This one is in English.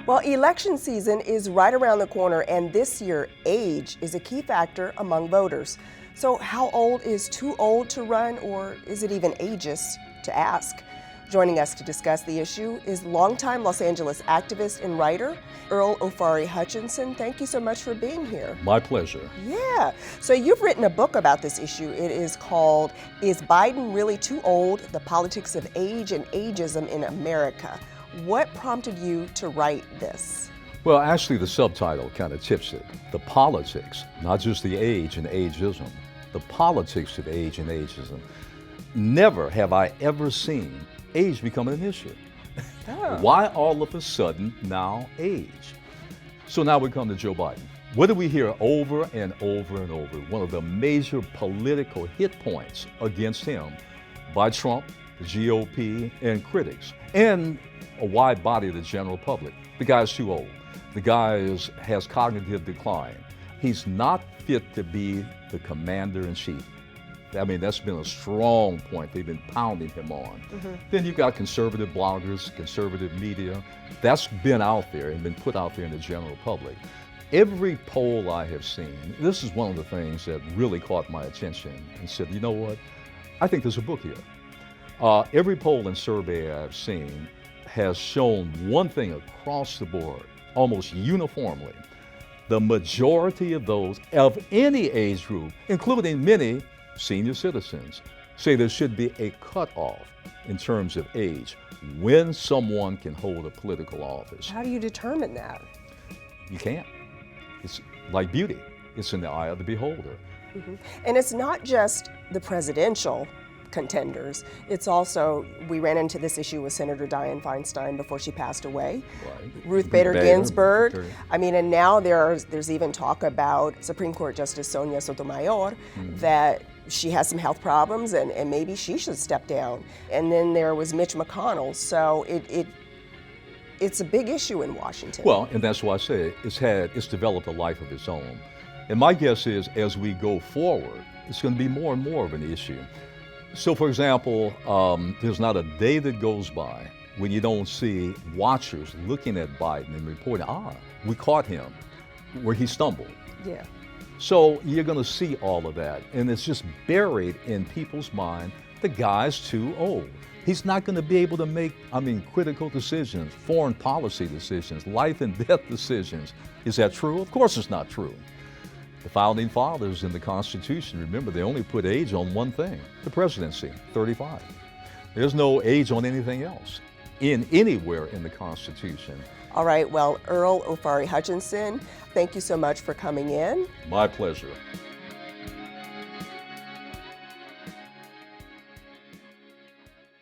Well, election season is right around the corner, and this year, age is a key factor among voters. So, how old is too old to run, or is it even ageist to ask? Joining us to discuss the issue is longtime Los Angeles activist and writer Earl Ofari Hutchinson. Thank you so much for being here. My pleasure. Yeah. So you've written a book about this issue. It is called Is Biden Really Too Old? The Politics of Age and Ageism in America. What prompted you to write this? Well, actually, the subtitle kind of tips it. The politics, not just the age and ageism, the politics of age and ageism. Never have I ever seen age become an issue. Oh. Why all of a sudden now age? So now we come to Joe Biden. What do we hear over and over and over? One of the major political hit points against him by Trump, the GOP, and critics, and a wide body of the general public. The guy's too old. The guy has cognitive decline. He's not fit to be the commander-in-chief. I mean, that's been a strong point they've been pounding him on. Then you've got conservative bloggers, conservative media. That's been out there and been put out there in the general public. Every poll I have seen, this is one of the things that really caught my attention and said, you know what, I think there's a book here. Every poll and survey I've seen has shown one thing across the board, almost uniformly. The majority of those of any age group, including many senior citizens, say there should be a cutoff in terms of age when someone can hold a political office. How do you determine that? You can't. It's like beauty. It's in the eye of the beholder. And it's not just the presidential contenders. It's also, we ran into this issue with Senator Dianne Feinstein before she passed away. Right. Ruth Bader Ginsburg. I mean, and now there's even talk about Supreme Court Justice Sonia Sotomayor that she has some health problems and maybe she should step down. And then there was Mitch McConnell. So it's a big issue in Washington. Well, and that's why I say it's developed a life of its own. And my guess is as we go forward, it's going to be more and more of an issue. So, for example, there's not a day that goes by when you don't see watchers looking at Biden and reporting, we caught him where he stumbled. Yeah. So you're going to see all of that. And it's just buried in people's mind, the guy's too old. He's not going to be able to make, critical decisions, foreign policy decisions, life and death decisions. Is that true? Of course it's not true. The founding fathers in the Constitution, remember, they only put age on one thing, the presidency, 35. There's no age on anything else anywhere in the Constitution. All right, well, Earl Ofari Hutchinson, thank you so much for coming in. My pleasure.